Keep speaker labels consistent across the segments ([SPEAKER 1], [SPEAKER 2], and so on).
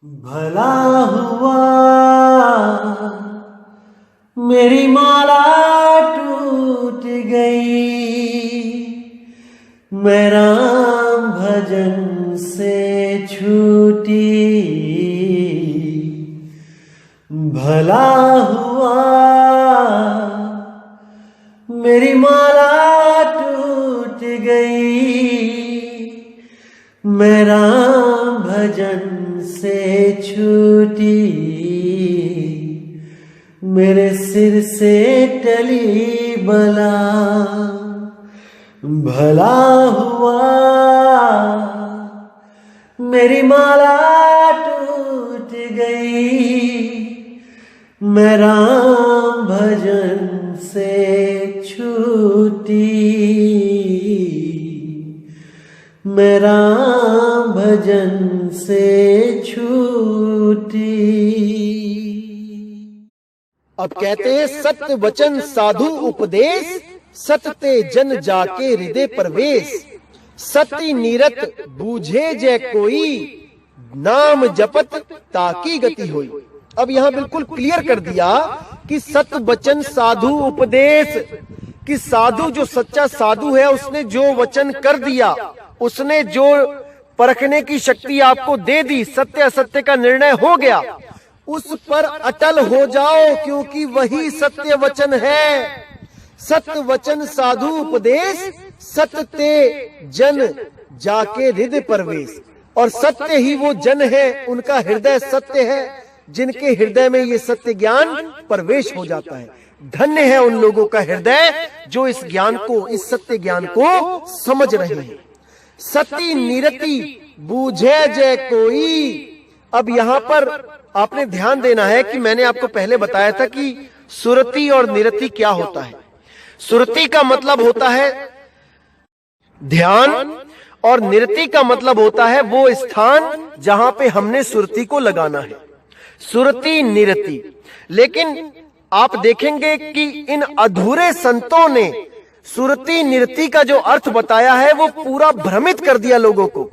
[SPEAKER 1] भला हुआ मेरी माला टूट गई, मैं राम भजन से छूटी। भला हुआ मेरी माला टूट गई, मैं राम भजन से छूटी। मेरे सिर से टली बला, भला हुआ मेरी माला टूट गई, मैं राम भजन से छूटी। मैं राम भजन से छूटी।
[SPEAKER 2] अब कहते हैं सत्य वचन साधु उपदेश, सत्य जन जाके हृदय प्रवेश। सत्य नीरत बूझे जय कोई, नाम जपत ताकी गति होई। अब यहाँ बिल्कुल क्लियर कर दिया कि सत्य वचन साधु उपदेश, कि साधु जो सच्चा साधु है उसने जो वचन कर दिया, उसने जो परखने की शक्ति आपको दे दी, सत्य असत्य का निर्णय हो गया, उस पर अटल हो जाओ, क्योंकि वही सत्य वचन है। सत्य वचन साधु उपदेश, सत्य जन जाके हृदय प्रवेश। और सत्य ही वो जन है, उनका हृदय सत्य है, जिनके हृदय में ये सत्य ज्ञान प्रवेश हो जाता है। धन्य है उन लोगों का हृदय जो इस ज्ञान को, इस सत्य ज्ञान को समझ रहे हैं। सती निरति बूझे जय कोई। अब यहाँ पर आपने ध्यान देना है कि मैंने आपको पहले बताया था कि सुरति और निरति क्या होता है। सुरति का मतलब होता है ध्यान, और निरति का मतलब होता है वो स्थान जहां पे हमने सुरति को लगाना है। सुरति निरति। लेकिन आप देखेंगे कि इन अधूरे संतों ने सुरति निरति का जो अर्थ बताया है वो पूरा भ्रमित कर दिया लोगों को।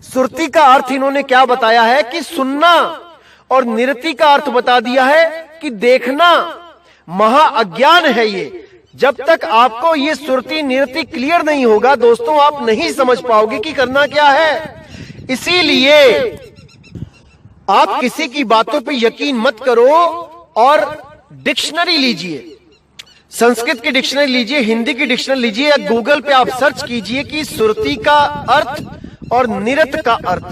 [SPEAKER 2] सुरति का अर्थ इन्होंने क्या बताया है कि सुनना, और निरति का अर्थ बता दिया है कि देखना। महा अज्ञान है ये। जब तक आपको ये सुरति निरति क्लियर नहीं होगा दोस्तों, आप नहीं समझ पाओगे कि करना क्या है। इसीलिए आप किसी की बातों पे यकीन मत करो और डिक्शनरी लीजिए, संस्कृत की डिक्शनरी लीजिए, हिंदी की डिक्शनरी लीजिए, या गूगल पे आप सर्च कीजिए कि सुरति का अर्थ और निरत का अर्थ।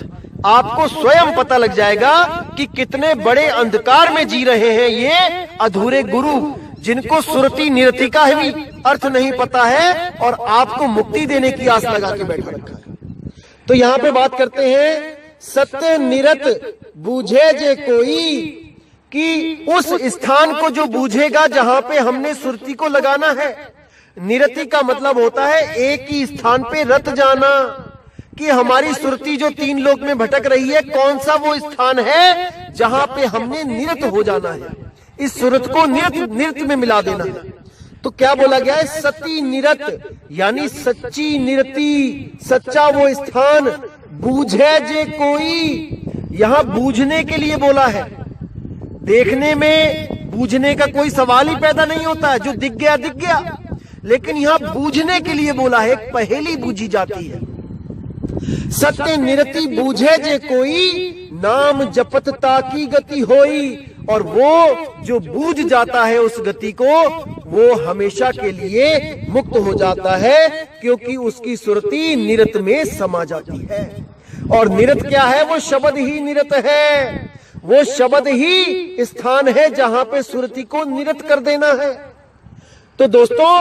[SPEAKER 2] आपको स्वयं पता लग जाएगा कि कितने बड़े अंधकार में जी रहे हैं ये अधूरे गुरु, जिनको सुरति निरति का भी अर्थ नहीं पता है और आपको मुक्ति देने की आस लगा के बैठा रखा है। तो यहाँ पे बात करते हैं सत्य निरत बूझे जे कोई, कि उस स्थान को जो बूझेगा जहां पे हमने सुरति को लगाना है। निरति का मतलब होता है एक ही स्थान पे रत जाना, कि हमारी सुरति जो तीन लोक में भटक रही है, कौन सा वो स्थान है जहां पे हमने निरत हो जाना है, इस सुरत को निरत में मिला देना है। तो क्या बोला गया है? सती निरत, यानी सच्ची निरति, सच्चा वो स्थान। बूझे जे कोई, यहां बूझने के लिए बोला है। देखने में बूझने का कोई सवाल ही पैदा नहीं होता है, जो दिख गया दिख गया, लेकिन यहां बूझने के लिए बोला है, एक पहेली बूझी जाती है। सत्य निरति बूझे जे कोई, नाम जपत ताकी गति होई। और वो जो बूझ जाता है उस गति को, वो हमेशा के लिए मुक्त हो जाता है, क्योंकि उसकी सुरति निरत में समा जाती है। और निरत क्या है? वो शब्द ही निरत है। वो शब्द ही स्थान है जहां पे सुरति को निरत कर देना है। तो दोस्तों,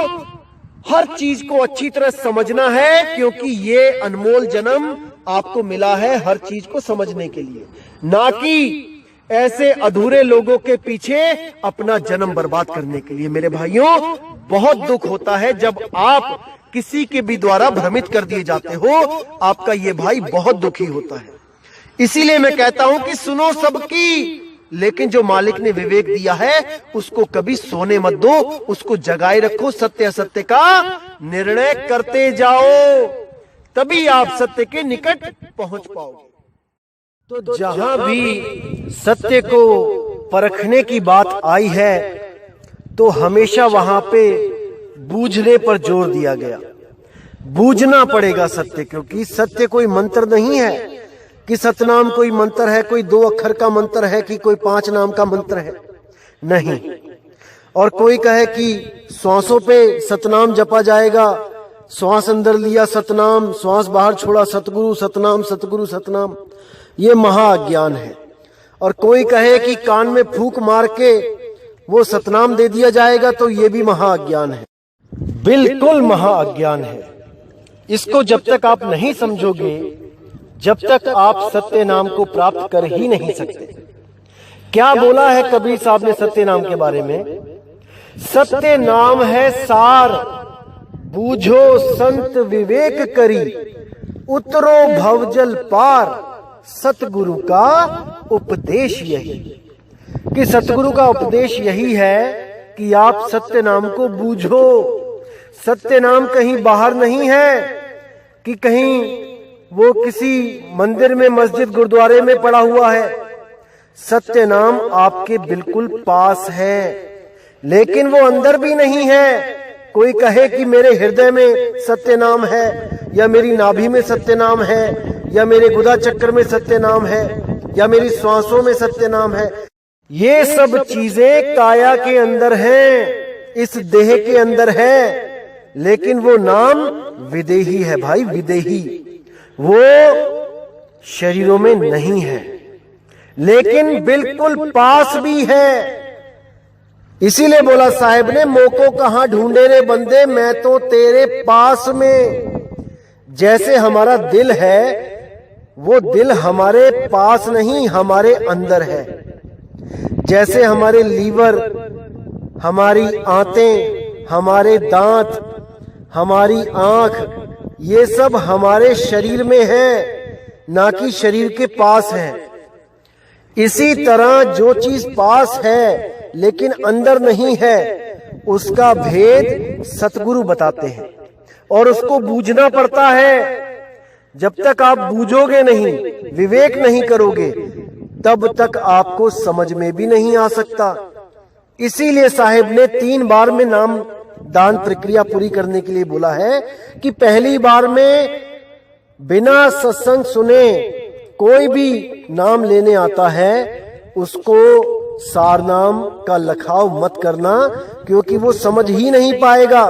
[SPEAKER 2] हर चीज को अच्छी तरह समझना है, क्योंकि ये अनमोल जन्म आपको मिला है हर चीज को समझने के लिए, ना कि ऐसे अधूरे लोगों के पीछे अपना जन्म बर्बाद करने के लिए। मेरे भाइयों, बहुत दुख होता है जब आप किसी के भी द्वारा भ्रमित कर दिए जाते हो। आपका ये भाई बहुत दुखी होता है। इसीलिए मैं कहता हूं कि सुनो सबकी, लेकिन जो मालिक ने विवेक दिया है उसको कभी सोने मत दो, उसको जगाए रखो। सत्य असत्य का निर्णय करते जाओ, तभी आप सत्य के निकट पहुंच पाओगे। तो जहां भी सत्य को परखने की बात आई है तो हमेशा वहां पे बूझने पर जोर दिया गया। बूझना पड़ेगा सत्य, क्योंकि सत्य कोई मंत्र नहीं है कि सतनाम कोई मंत्र है, कोई 2 अक्षर का मंत्र है कि कोई 5 नाम का मंत्र है, नहीं। और कोई कहे कि श्वासों पे सतनाम जपा जाएगा, श्वास अंदर लिया सतनाम, श्वास बाहर छोड़ा सतगुरु सतनाम, सतगुरु सतनाम, ये महाअज्ञान है। और कोई कहे कि कान में फूंक मार के वो सतनाम दे दिया जाएगा, तो ये भी महाअज्ञान है, बिल्कुल महाअज्ञान है। इसको जब तक आप नहीं समझोगे, जब तक आप सत्य नाम को प्राप्त कर ही नहीं सकते। क्या बोला है कबीर साहब ने सत्य नाम के बारे में? सत्य नाम है सार, बूझो संत विवेक करी, उतरो भवजल पार, सतगुरु का उपदेश यही। कि सतगुरु का उपदेश यही है कि आप सत्य नाम को बूझो। सत्य नाम कहीं बाहर नहीं है कि कहीं वो किसी मंदिर में, मस्जिद, गुरुद्वारे में पड़ा हुआ है। सत्य नाम आपके बिल्कुल पास है, लेकिन वो अंदर भी नहीं है। कोई कहे कि मेरे हृदय में सत्य नाम है, या मेरी नाभि में सत्य नाम है, या मेरे गुदा चक्र में सत्य नाम है, या मेरी श्वासों में सत्य नाम है। ये सब चीजें काया के अंदर हैं, इस देह के अंदर है, लेकिन वो नाम विदेही है भाई, विदेही। वो शरीरों में नहीं है, लेकिन बिल्कुल पास भी है। इसीलिए बोला साहिब ने, मोको कहां ढूंढे रे बंदे, मैं तो तेरे पास में। जैसे हमारा दिल है, वो दिल हमारे पास नहीं, हमारे अंदर है। जैसे हमारे लीवर, हमारी आंतें, हमारे दांत, हमारी आंख, ये सब हमारे शरीर में है, ना कि शरीर के पास है। इसी तरह जो चीज पास है लेकिन अंदर नहीं है, उसका भेद सतगुरु बताते हैं, और उसको बूझना पड़ता है। जब तक आप बूझोगे नहीं, विवेक नहीं करोगे, तब तक आपको समझ में भी नहीं आ सकता। इसीलिए साहिब ने 3 बार में नाम दान प्रक्रिया पूरी करने के लिए बोला है कि पहली बार में बिना सत्संग सुने कोई भी नाम लेने आता है, उसको सार नाम का लखाव मत करना, क्योंकि वो समझ ही नहीं पाएगा।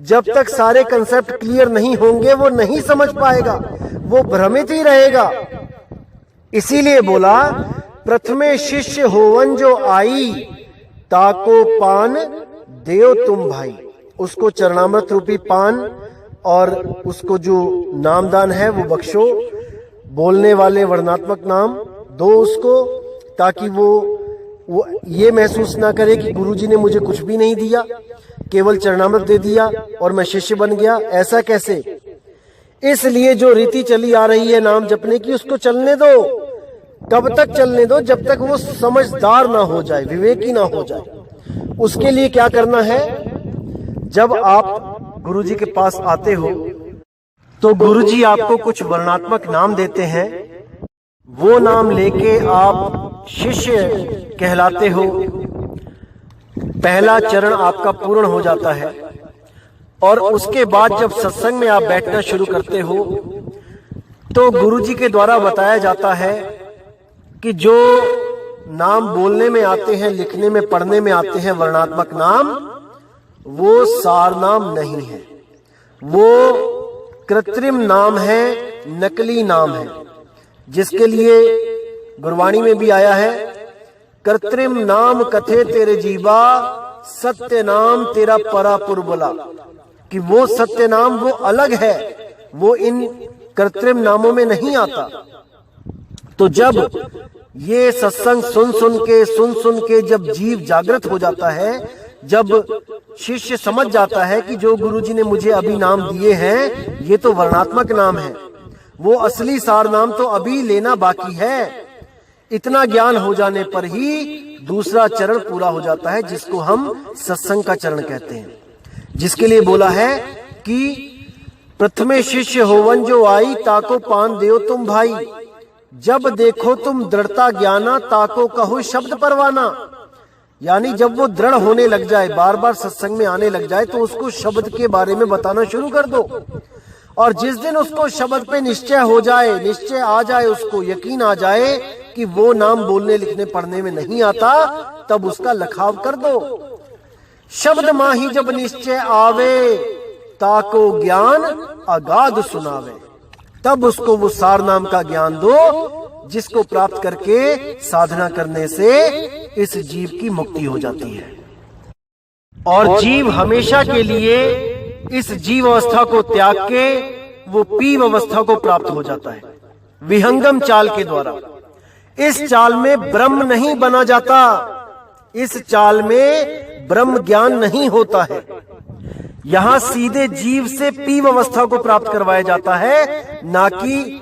[SPEAKER 2] जब तक सारे कंसेप्ट क्लियर नहीं होंगे, वो नहीं समझ पाएगा, वो भ्रमित ही रहेगा। इसीलिए बोला, प्रथमे शिष्य होवन जो आई, ताको पान देव तुम भाई। उसको चरणामृत रूपी पान और उसको जो नामदान है वो बख्शो। बोलने वाले वर्णात्मक नाम दो उसको, ताकि वो ये महसूस ना करे कि गुरुजी ने मुझे कुछ भी नहीं दिया, केवल चरणामृत दे दिया और मैं शिष्य बन गया। ऐसा कैसे? इसलिए जो रीति चली आ रही है नाम जपने की, उसको चलने दो। कब तक चलने दो? जब तक वो समझदार ना हो जाए, विवेकी ना हो जाए। उसके लिए क्या करना है? जब आप गुरुजी के पास आते हो तो गुरुजी आपको कुछ वर्णात्मक नाम देते हैं, वो नाम लेके आप शिष्य कहलाते हो। पहला चरण आपका पूर्ण हो जाता है और उसके बाद जब सत्संग में आप बैठना शुरू करते हो तो गुरुजी के द्वारा बताया जाता है कि जो नाम बोलने में आते हैं, लिखने में, पढ़ने में आते हैं वर्णात्मक नाम, वो सार नाम नहीं है, वो कृत्रिम नाम है, नकली नाम है, जिसके लिए गुरबाणी में भी आया है, कृत्रिम नाम कथे तेरे जीवा, सत्य नाम तेरा परापुर बोला। कि वो सत्य नाम वो अलग है, वो इन कृत्रिम नामों में नहीं आता। तो जब ये सत्संग सुन सुन के जब जीव जागृत हो जाता है, जब शिष्य समझ जाता है कि जो गुरुजी ने मुझे अभी नाम दिए हैं ये तो वर्णात्मक नाम है, वो असली सार नाम तो अभी लेना बाकी है। इतना ज्ञान हो जाने पर ही दूसरा चरण पूरा हो जाता है, जिसको हम सत्संग का चरण कहते हैं, जिसके लिए बोला है कि प्रथमे शिष्य होवन जो आई, ताको पान देव तुम भाई। जब देखो तुम दृढ़ता ज्ञाना, ताको कहो शब्द परवाना। यानी जब वो दृढ़ होने लग जाए, बार बार सत्संग में आने लग जाए, तो उसको शब्द के बारे में बताना शुरू कर दो। और जिस दिन उसको शब्द पे निश्चय हो जाए, निश्चय आ जाए, उसको यकीन आ जाए कि वो नाम बोलने लिखने पढ़ने में नहीं आता, तब उसका लखाव कर दो। शब्द माही जब निश्चय आवे, ताको ज्ञान अगाध सुनावे। तब उसको वो सार नाम का ज्ञान दो, जिसको प्राप्त करके साधना करने से इस जीव की मुक्ति हो जाती है। और जीव हमेशा के लिए इस जीव अवस्था को त्याग के वो पीव अवस्था को प्राप्त हो जाता है, विहंगम चाल के द्वारा। इस चाल में ब्रह्म नहीं बना जाता, इस चाल में ब्रह्म ज्ञान नहीं होता है। यहां सीधे जीव से पीव अवस्था को प्राप्त करवाया जाता है, ना कि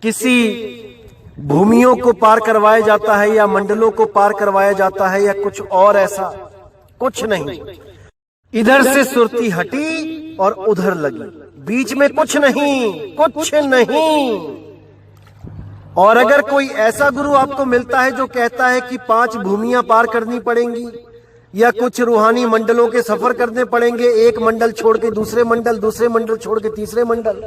[SPEAKER 2] किसी भूमियों को पार करवाया जाता है या मंडलों को पार करवाया जाता है या कुछ और, ऐसा कुछ नहीं। इधर से सुरती हटी और उधर लगी, बीच में कुछ नहीं, कुछ नहीं। और अगर कोई ऐसा गुरु आपको मिलता है जो कहता है कि 5 भूमियां पार करनी पड़ेंगी या कुछ रूहानी मंडलों के सफर करने पड़ेंगे, एक मंडल छोड़ के दूसरे मंडल, दूसरे मंडल छोड़ के तीसरे मंडल,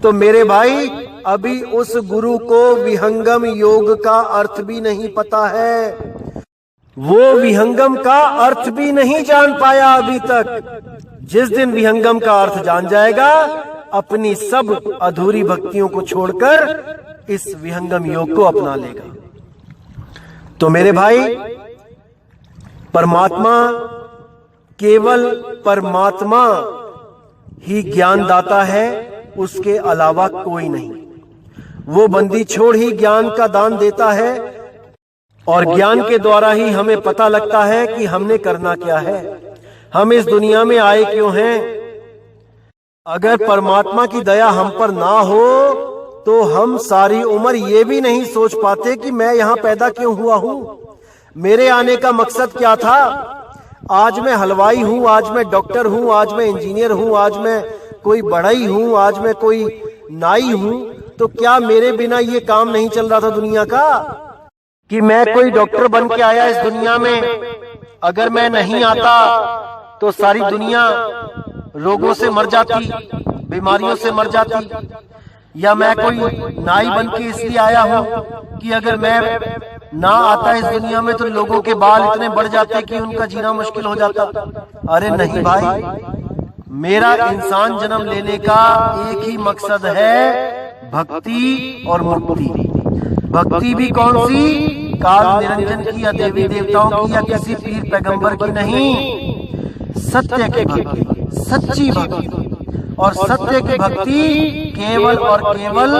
[SPEAKER 2] तो मेरे भाई अभी उस गुरु को विहंगम योग का अर्थ भी नहीं पता है। वो विहंगम का अर्थ भी नहीं जान पाया अभी तक। जिस दिन विहंगम का अर्थ जान जाएगा, अपनी सब अधूरी भक्तियों को छोड़कर इस विहंगम योग को अपना लेगा। तो मेरे भाई, परमात्मा, केवल परमात्मा ही ज्ञान दाता है, उसके अलावा कोई नहीं। वो बंदी छोड़ ही ज्ञान का दान देता है, और ज्ञान के द्वारा ही हमें पता लगता है कि हमने करना क्या है, हम इस दुनिया में आए क्यों हैं। अगर परमात्मा की दया हम पर ना हो तो हम सारी उम्र ये भी नहीं सोच पाते कि मैं यहां पैदा क्यों हुआ हूं, मेरे आने का मकसद क्या था। आज मैं हलवाई हूं, आज मैं डॉक्टर हूं, आज मैं इंजीनियर हूं, आज मैं कोई बढ़ई हूं, आज मैं कोई नाई हूं, तो क्या मेरे बिना ये काम नहीं चल रहा था दुनिया का कि मैं कोई डॉक्टर बन के आया इस दुनिया में। अगर मैं नहीं आता तो सारी दुनिया रोगों से मर जाती, बीमारियों से मर जाती। या मैं कोई नाई बन के इसलिए आया हूं कि अगर मैं ना आता इस दुनिया में तो लोगों के बाल इतने बढ़ जाते कि उनका जीना मुश्किल हो जाता। अरे नहीं भाई, मेरा इंसान जन्म लेने का एक ही मकसद है, भक्ति और मुक्ति। भक्ति भी कौन सी? काल निरंजन की या देवी देवताओं की या किसी पीर पैगंबर की नहीं, सत्य की भक्ति, सच्ची भक्ति। और सत्य की भक्ति केवल और केवल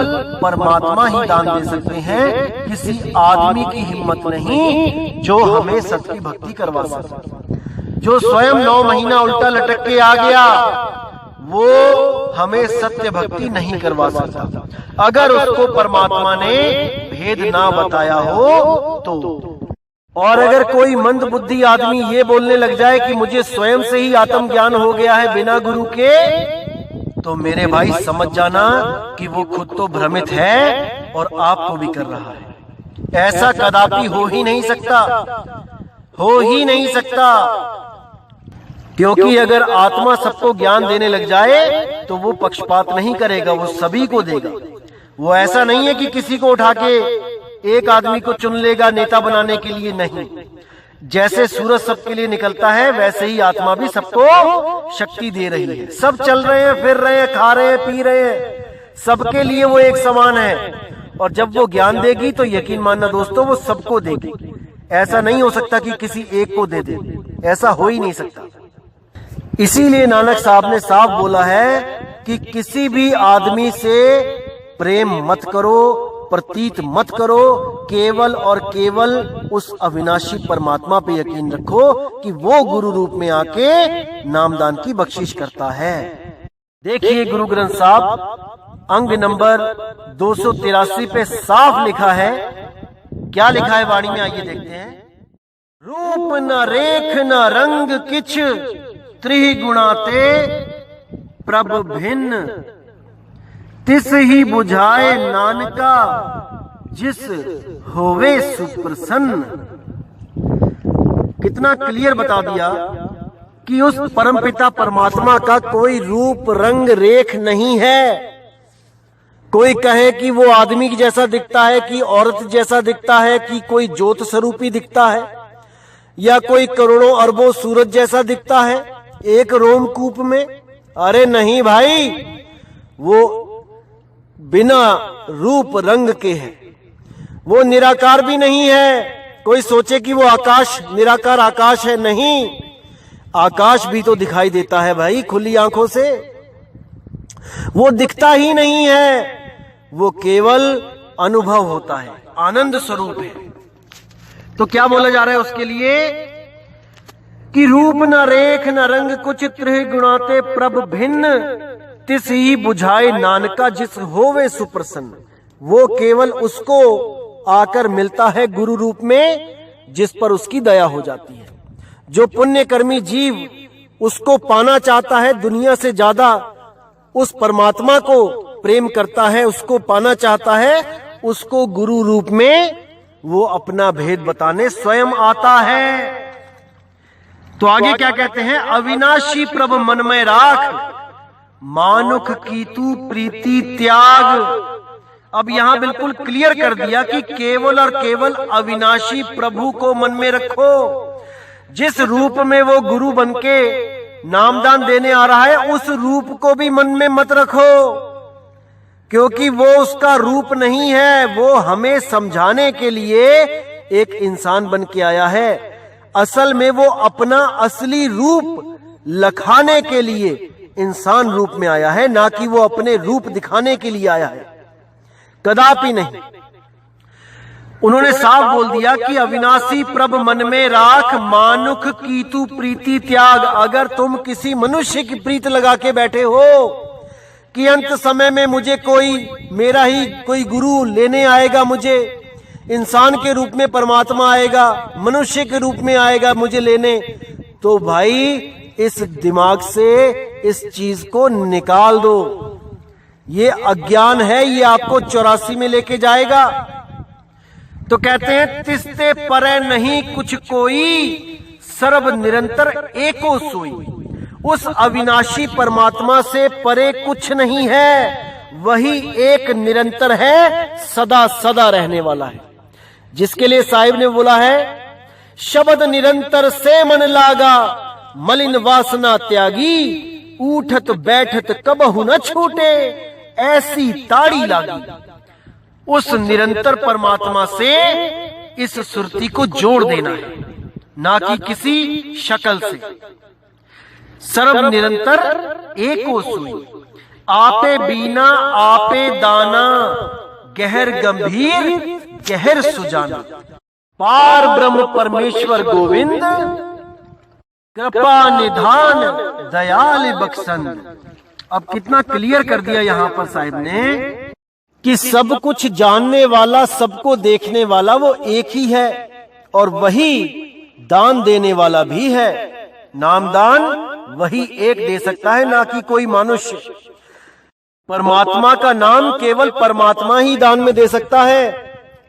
[SPEAKER 2] परमात्मा ही दान दे सकते हैं, किसी आदमी की हिम्मत नहीं जो हमें सत्य की भक्ति करवा सके। जो स्वयं 9 महीना उल्टा लटक के आ गया वो हमें सत्य भक्ति नहीं करवा सकता, अगर उसको परमात्मा ने भेद ना बताया हो तो। और अगर कोई मंद बुद्धि आदमी ये बोलने लग जाए कि मुझे स्वयं से ही आत्म ज्ञान हो गया है बिना गुरु के, तो मेरे भाई समझ जाना कि वो खुद तो भ्रमित है और आपको भी कर रहा है। ऐसा कदापि हो ही नहीं सकता, हो ही नहीं सकता। क्योंकि अगर आत्मा सबको ज्ञान देने लग जाए तो वो पक्षपात नहीं करेगा, वो सभी को देगा। वो ऐसा नहीं है कि किसी को उठा के एक आदमी को चुन लेगा नेता बनाने के लिए, नहीं। जैसे सूरज सबके लिए निकलता है वैसे ही आत्मा भी सबको शक्ति दे रही है। सब चल रहे हैं, फिर रहे हैं, खा रहे हैं, पी रहे हैं, सबके लिए वो एक समान है। और जब वो ज्ञान देगी तो यकीन मानना दोस्तों वो सबको देगी। ऐसा नहीं हो सकता कि किसी एक को दे दे, ऐसा हो ही नहीं सकता। इसीलिए नानक साहब ने साफ बोला है कि किसी भी आदमी से प्रेम मत करो, प्रतीत मत करो, केवल और केवल उस अविनाशी परमात्मा पे यकीन रखो कि वो गुरु रूप में आके नामदान की बख्शिश करता है। देखिए गुरु ग्रंथ साहब अंग नंबर 283 पे साफ लिखा है। क्या लिखा है वाणी में, आइए देखते हैं। रूप न रेख न रंग किछ त्रिगुणाते प्रभ भिन्न, तिस ही बुझाए नानका जिस होवे सुप्रसन्न। कितना क्लियर बता दिया कि उस परमपिता परमात्मा का कोई रूप रंग रेख नहीं है। कोई कहे कि वो आदमी जैसा दिखता है, कि औरत जैसा दिखता है, कि कोई ज्योत स्वरूपी दिखता है, या कोई करोड़ों अरबों सूरज जैसा दिखता है एक रोमकूप में। अरे नहीं भाई, वो बिना रूप रंग के है, वो निराकार भी नहीं है। कोई सोचे कि वो आकाश निराकार आकाश है, नहीं, आकाश भी तो दिखाई देता है भाई खुली आंखों से। वो दिखता ही नहीं है, वो केवल अनुभव होता है, आनंद स्वरूप है। तो क्या बोला जा रहा है उसके लिए कि रूप न रेख न रंग कुछ त्रिगुणाते प्रभ भिन्न, तिस ही बुझाए नानका जिस होवे सुप्रसन्न। वो केवल उसको आकर मिलता है गुरु रूप में, जिस पर उसकी दया हो जाती है। जो पुण्यकर्मी जीव उसको पाना चाहता है, दुनिया से ज्यादा उस परमात्मा को प्रेम करता है, उसको पाना चाहता है, उसको गुरु रूप में वो अपना भेद बताने स्वयं आता है। तो आगे क्या कहते हैं, अविनाशी प्रभ मन में राख, मानुख की तू प्रीति त्याग। अब यहां बिल्कुल क्लियर कर दिया कि केवल और केवल अविनाशी प्रभु को मन में रखो। जिस रूप में वो गुरु बनके नामदान देने आ रहा है, उस रूप को भी मन में मत रखो, क्योंकि वो उसका रूप नहीं है। वो हमें समझाने के लिए एक इंसान बन के आया है। असल में वो अपना असली रूप लखाने के लिए इंसान रूप में आया है, ना कि वो अपने रूप दिखाने के लिए आया है, कदापि नहीं। उन्होंने साफ बोल दिया कि अविनाशी प्रभ मन में राख, मानुख की तू प्रीति त्याग। अगर तुम किसी मनुष्य की प्रीत लगा के बैठे हो कि अंत समय में मुझे कोई मेरा ही कोई गुरु लेने आएगा, मुझे इंसान के रूप में परमात्मा आएगा, मनुष्य के रूप में आएगा मुझे लेने, तो भाई इस दिमाग से इस चीज को निकाल दो। ये अज्ञान है, ये आपको 84 में लेके जाएगा। तो कहते हैं तिस्ते परे नहीं कुछ कोई, सर्व निरंतर एको सोई। उस अविनाशी परमात्मा से परे कुछ नहीं है, वही एक निरंतर है, सदा सदा रहने वाला है। जिसके लिए साहिब ने बोला है, शब्द निरंतर से मन लागा, मलिन वासना त्यागी, उठत बैठत कबहु न छूटे, ऐसी ताड़ी लागी। उस निरंतर परमात्मा से इस सुरती को जोड़ देना है, ना कि किसी शक्ल से। सर्व निरंतर एको सोई, आपे बीना आपे दाना, गहर गंभीर गहर सुजाना। पार ब्रह्म परमेश्वर गोविंद, कृपा निधान दयाल बख्शंद। अब कितना क्लियर कर दिया यहां पर साहिब ने कि सब कुछ जानने वाला, सबको देखने वाला वो एक ही है, और वही दान देने वाला भी है। नामदान वही एक दे सकता है, ना कि कोई मनुष्य। परमात्मा का नाम केवल परमात्मा ही दान में दे सकता है।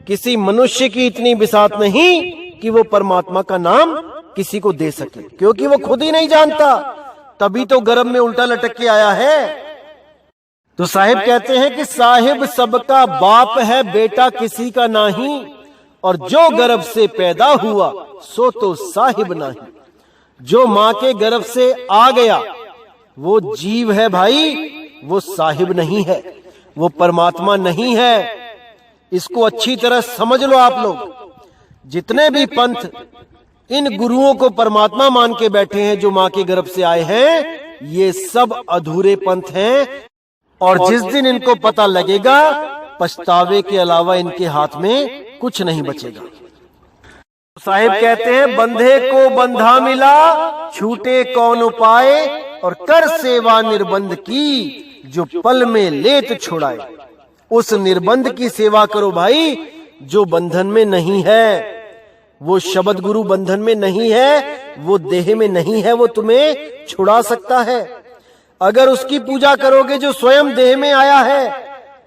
[SPEAKER 2] किसी मनुष्य की इतनी बिसात नहीं कि वो परमात्मा का नाम किसी को दे सके, क्योंकि वो खुद ही नहीं जानता, तभी तो गर्भ में उल्टा लटक के आया है। तो साहिब कहते हैं कि साहिब सबका बाप है, बेटा किसी का नहीं, और जो गर्भ से पैदा हुआ सो तो साहिब नहीं। जो माँ के गर्भ से आ गया वो जीव है भाई, वो साहिब नहीं है, वो परमात्मा नहीं है। इसको अच्छी तरह समझ लो आप लोग। जितने भी पंथ इन गुरुओं को परमात्मा मान के बैठे हैं, जो माँ के गर्भ से आए हैं, ये सब अधूरे पंथ हैं। और जिस दिन इनको पता लगेगा, पछतावे के अलावा इनके हाथ में कुछ नहीं बचेगा। साहिब कहते हैं, बंधे को बंधा मिला, छूटे कौन उपाय, और कर सेवा निर्बंध की, जो पल में लेत छुड़ाए। उस निर्बंध की सेवा करो भाई, जो बंधन में नहीं है। वो शब्द गुरु बंधन में नहीं है, वो देह में नहीं है, वो तुम्हें छुड़ा सकता है। अगर उसकी पूजा करोगे जो स्वयं देह में आया है,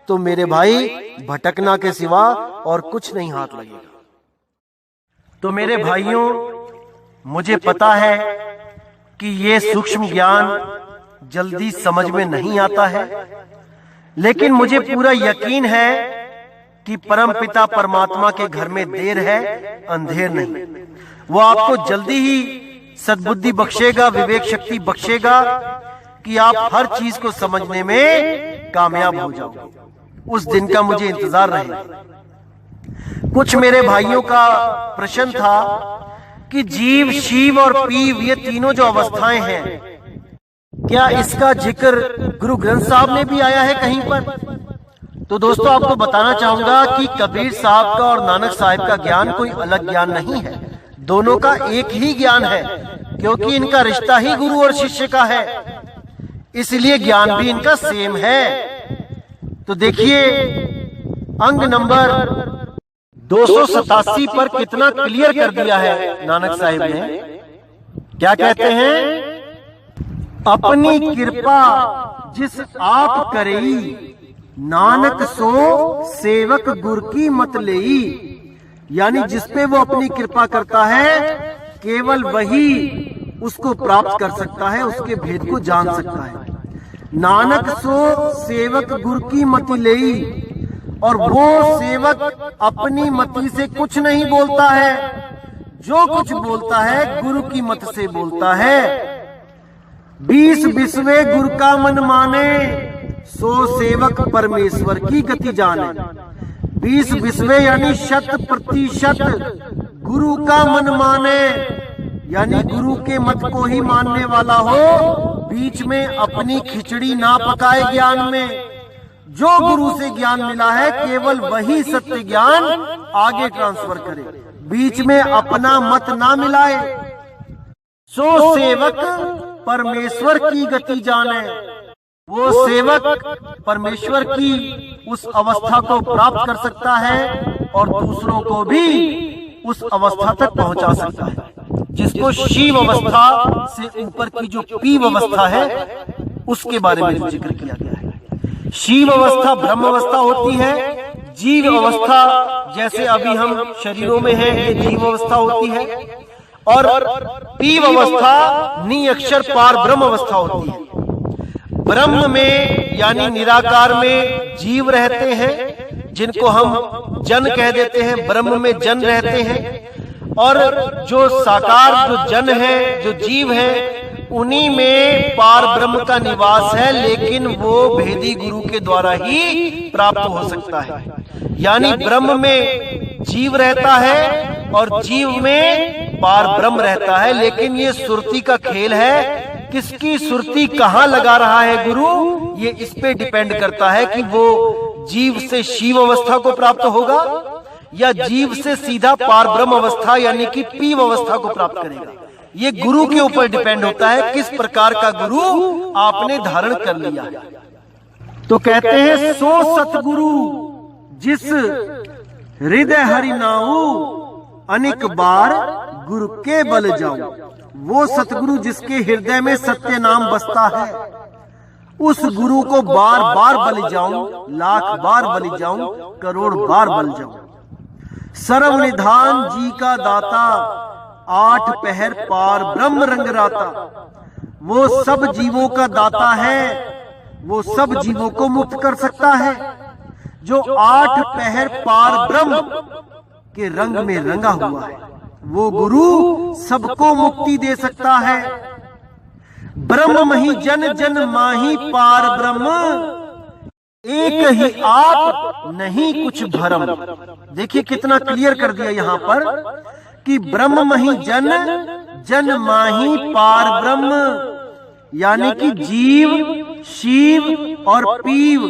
[SPEAKER 2] तो मेरे भाई भटकना के सिवा और कुछ नहीं हाथ लगेगा। तो मेरे भाइयों, मुझे पता है कि ये सूक्ष्म ज्ञान जल्दी समझ में नहीं आता है, लेकिन मुझे पूरा यकीन है कि परमपिता परमात्मा के घर में देर है, अंधेर नहीं। वो आपको जल्दी ही सद्बुद्धि बख्शेगा, विवेक शक्ति बख्शेगा कि आप हर चीज को समझने में कामयाब हो जाओगे। उस दिन का मुझे इंतजार रहेगा। कुछ मेरे भाइयों का प्रश्न था कि जीव, शिव और पीव, ये तीनों जो अवस्थाएं हैं, क्या इसका जिक्र गुरु ग्रंथ साहब में भी आया है कहीं पर? तो दोस्तों, आपको बताना चाहूंगा कि कबीर साहब का और नानक साहब का ज्ञान कोई अलग ज्ञान नहीं है, दोनों का एक ही ज्ञान है, क्योंकि इनका रिश्ता ही गुरु और शिष्य का है, इसलिए ज्ञान भी इनका सेम है। तो देखिए, अंग नंबर 287 पर कितना क्लियर कर दिया है नानक साहिब ने। क्या कहते हैं? अपनी कृपा जिस आप करेई, नानक सो सेवक गुर की मत लेई। यानी जिसपे वो अपनी कृपा करता है, केवल वही उसको प्राप्त कर सकता है, उसके भेद को जान सकता है। नानक सो सेवक गुर की मति लेई, और वो सेवक अपनी मति से कुछ नहीं बोलता है, जो कुछ बोलता है गुरु की मत से बोलता है। 20 बिस्वे गुरु का मन माने, सो सेवक परमेश्वर की गति जाने। 20 बिस्वे यानी 100% गुरु का मन माने, यानी गुरु के मत को ही मानने वाला हो, बीच में अपनी खिचड़ी ना पकाए ज्ञान में। जो गुरु से ज्ञान मिला है, केवल वही सत्य ज्ञान आगे ट्रांसफर करे, बीच में अपना मत ना मिलाए। सो सेवक परमेश्वर की गति जाने, वो सेवक परमेश्वर की उस अवस्था को प्राप्त कर सकता है और दूसरों को भी उस अवस्था तक पहुंचा सकता है, जिसको शिव अवस्था से ऊपर की जो पीव अवस्था है, उसके बारे में जिक्र किया गया है। शिव अवस्था ब्रह्म अवस्था होती है, जीव अवस्था जैसे अभी हम शरीरों में हैं, ये जीव अवस्था होती है, और पीव अवस्था नी अक्षर पार ब्रह्म अवस्था होती है। ब्रह्म में यानी निराकार में जीव रहते हैं, जिनको हम जन कह देते हैं, ब्रह्म में जन रहते हैं, और जो साकार जो जन है, जो जीव है, उन्हीं में पार ब्रह्म का निवास है, लेकिन वो भेदी गुरु के द्वारा ही प्राप्त हो सकता है। यानी ब्रह्म में जीव रहता है और जीव में पार ब्रह्म रहता है, लेकिन ये सुरती का खेल है। किसकी सुरती कहाँ लगा रहा है गुरु, ये इस पे डिपेंड करता है कि वो जीव से शिव अवस्था को प्राप्त होगा या जीव से सीधा पार ब्रह्म अवस्था यानी कि पीव अवस्था को प्राप्त करेगा। ये गुरु के ऊपर डिपेंड होता है, किस प्रकार का गुरु आपने धारण कर लिया। तो कहते हैं, सो सतगुरु जिस हृदय हरि नाऊ, अनेक बार गुरु के बल जाऊं। वो सतगुरु जिसके हृदय में सत्य नाम बसता है, उस गुरु को बार बार बलि जाऊं, लाख बार बलि जाऊं, करोड़ बार बल जाऊं। सर्वनिधान जी का दाता, 8 पहर पार ब्रह्म रंगराता। वो सब जीवों का दाता है, वो सब जीवों को मुक्त कर सकता है, जो 8 पहर पार ब्रह्म के रंग में रंगा हुआ है। वो गुरु सबको मुक्ति दे सकता है। ब्रह्म मही जन, जन माही पार ब्रह्म, एक ही आप नहीं कुछ भरम। देखिए कितना क्लियर कर दिया यहाँ पर कि ब्रह्म मही जन, जन माही पार ब्रह्म, यानी कि जीव, शिव और पीव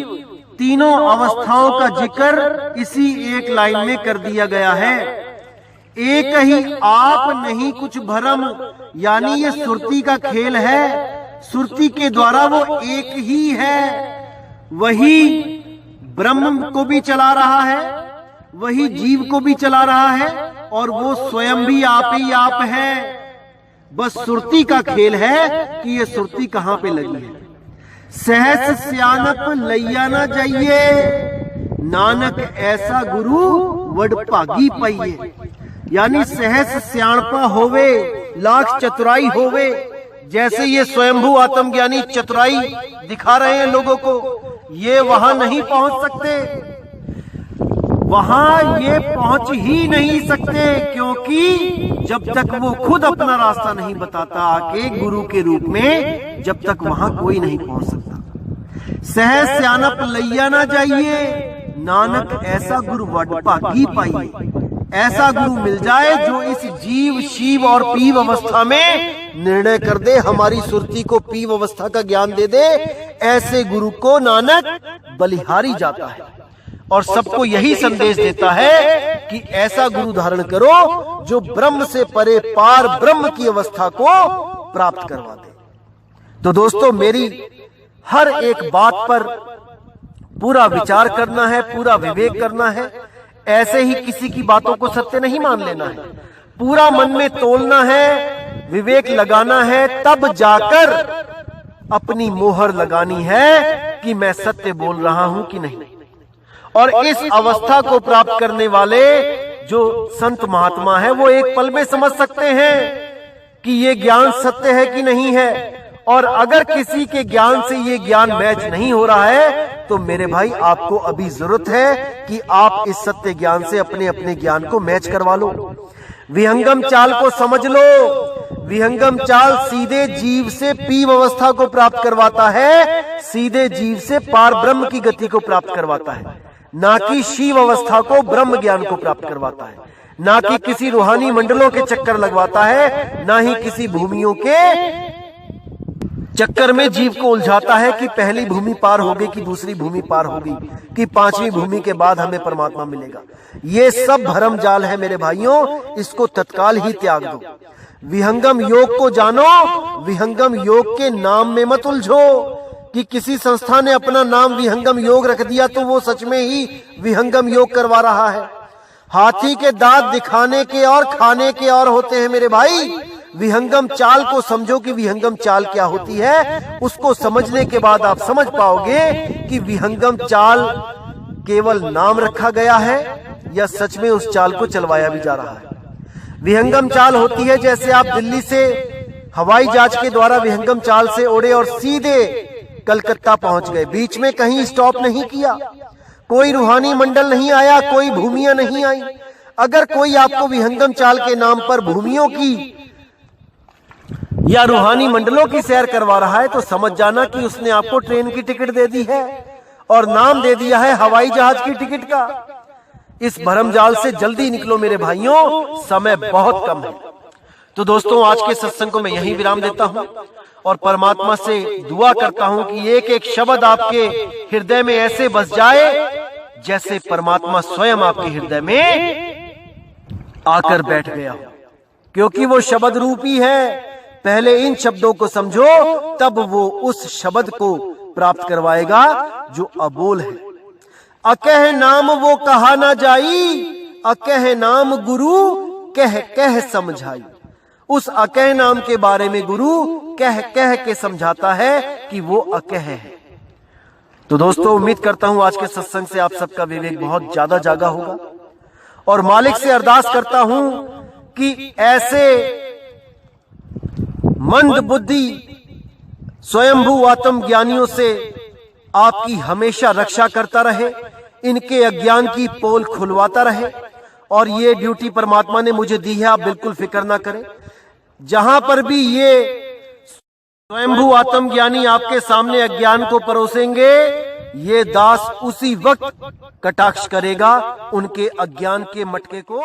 [SPEAKER 2] तीनों अवस्थाओं का जिक्र इसी एक लाइन में कर दिया गया है। एक ही आप नहीं कुछ भरम, यानी ये सुरती का खेल है। सुरती के द्वारा वो एक ही है, वही ब्रह्म को भी चला रहा है, वही जीव को भी चला रहा है, और वो स्वयं भी आप ही आप है। बस सुरती का खेल है कि ये सुरती कहां पे लगी है। सहस सियानप लैया ना जाइए, नानक ऐसा गुरु वड भागी पाइए। यानी सहस सियाणपा होवे, लाख चतुराई होवे। जैसे ये स्वयंभू आत्मज्ञानी चतुराई दिखा रहे हैं लोगों को, ये वहां नहीं पहुंच सकते, वहां ये पहुंच ही नहीं सकते, क्योंकि जब तक वो खुद अपना रास्ता नहीं बताता आके गुरु के रूप में, जब तक वहां कोई नहीं पहुंच सकता। सहस सियानप लैया ना जाइए, नानक ऐसा गुरु वड भागी पाइए। ऐसा गुरु मिल जाए जो इस जीव शिव और पीव अवस्था में निर्णय कर दे, हमारी सुरती को पीव अवस्था का ज्ञान दे दे। ऐसे गुरु को नानक बलिहारी जाता है और सबको यही संदेश देता है कि ऐसा गुरु धारण करो जो ब्रह्म से परे पार ब्रह्म की अवस्था को प्राप्त करवा दे। तो दोस्तों, मेरी हर एक बात पर पूरा विचार करना है, पूरा विवेक करना है। ऐसे ही किसी की बातों को सत्य नहीं मान लेना है, पूरा मन में तोलना है, विवेक लगाना है, तब जाकर अपनी मोहर लगानी है कि मैं सत्य बोल रहा हूं कि नहीं। और इस अवस्था को प्राप्त करने वाले जो संत महात्मा है, वो एक पल में समझ सकते हैं कि ये ज्ञान सत्य है कि नहीं है। और अगर किसी के ज्ञान से ये ज्ञान मैच नहीं हो रहा है, तो मेरे भाई आपको अभी जरूरत है कि आप इस सत्य ज्ञान से अपने अपने ज्ञान को मैच करवा लो। विहंगम चाल को समझ लो। विहंगम चाल सीधे जीव से पीव अवस्था को प्राप्त करवाता है, सीधे जीव से पार ब्रह्म की गति को प्राप्त करवाता है, ना कि शिव अवस्था को ब्रह्म ज्ञान को प्राप्त करवाता है, ना कि किसी रूहानी मंडलों के चक्कर लगवाता है, ना ही किसी भूमियों के चक्कर में जीव को उलझाता है कि पहली भूमि पार होगी कि दूसरी भूमि पार होगी कि पांचवी भूमि के बाद हमें परमात्मा मिलेगा। ये सब भरम जाल है मेरे भाइयों, इसको तत्काल ही त्याग दो। विहंगम योग को जानो, विहंगम योग के नाम में मत उलझो कि किसी संस्था ने अपना नाम विहंगम योग रख दिया तो वो सच में ही विहंगम योग करवा रहा है। हाथी के दांत दिखाने के और खाने के और होते हैं मेरे भाई। विहंगम चाल को समझो कि विहंगम चाल क्या होती है। उसको समझने के बाद आप समझ पाओगे कि विहंगम चाल केवल नाम रखा गया है या सच में उस चाल को चलवाया भी जा रहा है। विहंगम चाल होती है जैसे आप दिल्ली से हवाई जहाज के द्वारा विहंगम चाल से उड़े और सीधे कलकत्ता पहुंच गए, बीच में कहीं स्टॉप नहीं किया, कोई रूहानी मंडल नहीं आया, कोई भूमियां नहीं आई। अगर कोई आपको विहंगम चाल के नाम पर भूमियों की या रूहानी मंडलों की सैर करवा रहा है, तो समझ जाना कि उसने आपको ट्रेन की टिकट दे दी है और नाम दे दिया है हवाई जहाज की टिकट का। इस भरमजाल से जल्दी निकलो मेरे भाइयों, समय बहुत कम है। तो दोस्तों, आज के सत्संग को मैं यहीं विराम देता हूं और परमात्मा से दुआ करता हूं कि एक एक शब्द आपके हृदय में ऐसे बस जाए जैसे परमात्मा स्वयं आपके हृदय में आकर बैठ गया हो, क्योंकि वो शब्द रूपी है। पहले इन शब्दों को समझो, तब वो उस शब्द को प्राप्त करवाएगा जो अबोल है। अकह नाम वो कहा ना जाई, अकह नाम गुरु कह कह समझाई। उस अकह नाम के बारे में गुरु कह कह के समझाता है कि वो अकह है। तो दोस्तों, उम्मीद करता हूं आज के सत्संग से आप सबका विवेक बहुत ज्यादा जागा होगा और मालिक से अरदास करता हूं कि ऐसे मंद बुद्धि स्वयंभू आत्म ज्ञानियों से आपकी हमेशा रक्षा करता रहे, इनके अज्ञान की पोल खुलवाता रहे। और ये ड्यूटी परमात्मा ने मुझे दी है, आप बिल्कुल फिक्र ना करें। जहां पर भी ये स्वयंभू आत्म ज्ञानी आपके सामने अज्ञान को परोसेंगे, ये दास उसी वक्त कटाक्ष करेगा उनके अज्ञान के मटके को।